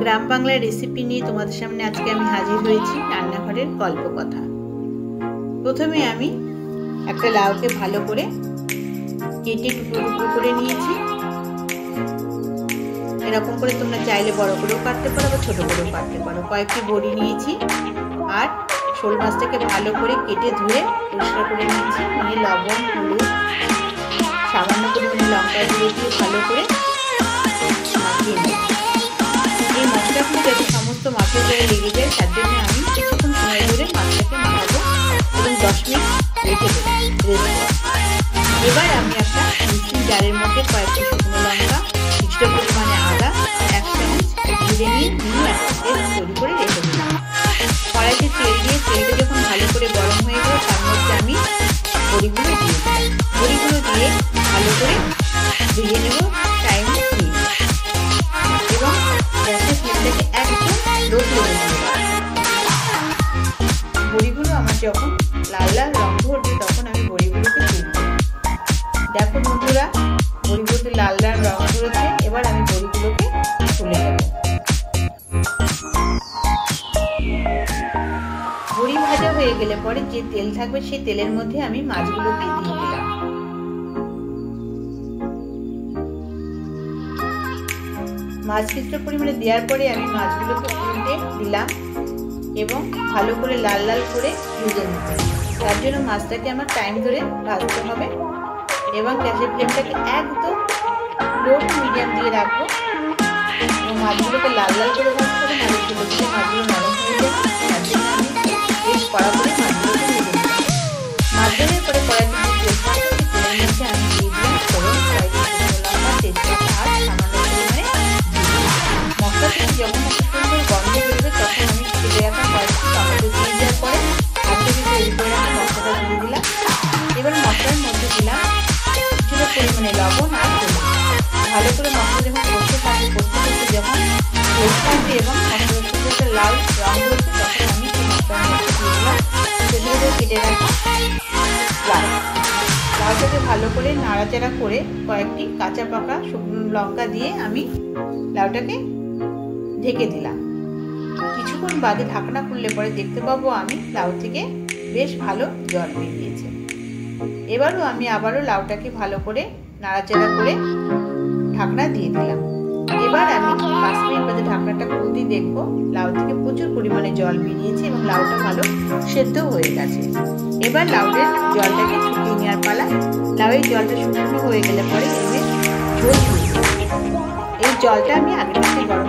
গ্রাম বাংলার রেসিপি নিয়ে তোমাদের সামনে আজকে আমি হাজির হয়েছি রান্নাঘরের গল্প কথা। প্রথমে আমি একটা লাউকে ভালো করে কেটে টুকরো টুকরো করে নিয়েছি। এরকম করে তোমরা চাইলে বড় করেও কাটতে পারো বা ছোট করেও কাটতে পারো। কয়েকটি বড়ি নিয়েছি আর শোল মাছটাকে ভালো করে কেটে ধুয়ে পরিষ্কার করে নিয়েছি। নিয়ে লবণ, হলুদ, সামান্য পরিমাণে লঙ্কা দিয়ে ভালো করে মাখিয়ে নিয়েছি। এই মশলাগুলো যাতে সমস্ত মাছের গায়ে লেগে যায় তার জন্য আমি কিছুক্ষণ সময় ধরে মাছটাকে মাখাবো এবং 10 মিনিট রেখে দেবো। এবার আমি একটা মিক্সিং জারের মধ্যে কয়েকটি শুকনো লঙ্কা, কিছুটা পরিমাণে আদা, 1 চামচ জিরে নিয়ে একটা পেস্ট তৈরি করে রেখে দিলাম। কড়াইতে তেল দিয়ে তেলটা যখন ভালো করে গরম হয়ে গেল তার মধ্যে আমি বড়িগুলো দিয়ে দিলাম। বড়িগুলো দিয়ে ভালো করে ভেজে নেব টাইম নিয়ে এবং গ্যাসের ফ্লেমটাকে একদম লো করে দেব। বড়িগুলো আমার যখন লাল লাল রং ধরবে তখন আমি বড়িগুলোকে তুলব। দেখো বন্ধুরা, বড়িগুলোতে লাল লাল রং ধরেছে। এবার আমি বড়িগুলোকে তুলে নেব। বড়ি ভাজা হয়ে গেলে পরে যে তেল থাকবে সেই তেলের মধ্যে আমি মাছগুলোকে দিয়ে দিলাম। মাছ কিছুটা পরিমাণে দেওয়ার পরে আমি মাছগুলোকে উল্টে দিলাম এবং ভালো করে লাল লাল করে ভেজে নিব। তার জন্য মাছটাকে আমার টাইম ধরে ভাজতে হবে এবং গ্যাসের ফ্লেমটাকে একদম লো টু মিডিয়াম দিয়ে রাখবো এবং মাছগুলোকে লাল লাল করে ভাজতে হবে, নাহলে ছোটো ছোটো মাছগুলো নরম হয়ে যাবে। তার জন্য আমি বেশ কড়া করে মাছগুলোকে ভেজে নিলাম। মাছ ভাজার পরে কড়াইতে যে তেল থাকবে সেই তেলের মধ্যে আমি দিয়ে দিলাম ফোড়ন, কয়েকটি শুকনো লঙ্কা, তেজপাতা আর সামান্য পরিমাণে মশলা থেকে যখন একটা সুন্দর গন্ধ বেরোবে তখন আমি কেটে রাখা কয়েকটি টমেটো দিয়ে দেওয়ার পরে আগে তৈরি করে রাখা মশলাটা দিয়ে দিলাম। এবার মশলার মধ্যে দিলাম কিছুটা পরিমাণে লবণ আর হলুদ। ভালো করে মশলা যখন কষতে থাকবে যখন তেল থাকবে এবং মশলার সুন্দর একটা লাল রং ধরবে তখন আমি সেই মশলার মধ্যে দিয়ে দিলাম সেগুলো কেটে রাখা লাউ। লাউটাকে ভালো করে নাড়াচাড়া করে কয়েকটি কাঁচা পাকা শুকনো লঙ্কা দিয়ে আমি লাউটাকে ঢেকে দিলাম। কিছুক্ষণ বাদে ঢাকনা খুললে পরে দেখতে পাবো আমি লাউ থেকে বেশ ভালো জল বেরিয়েছে। এবারও আমি আবারও লাউটাকে ভালো করে নাড়াচাড়া করে ঢাকনা দিয়ে দিলাম। এবার আমি 5 মিনিট বাদে ঢাকনাটা খুলতে দেখবো লাউ থেকে প্রচুর পরিমাণে জল বেরিয়েছে এবং লাউটা ভালো সেদ্ধ হয়ে গেছে। এবার লাউয়ের জলটাকে শুকিয়ে নেওয়ার পালা। লাউয়ের জলটা শুকনো হয়ে গেলে পরে এর ঝোল এই জলটা আমি আগে থেকে গরম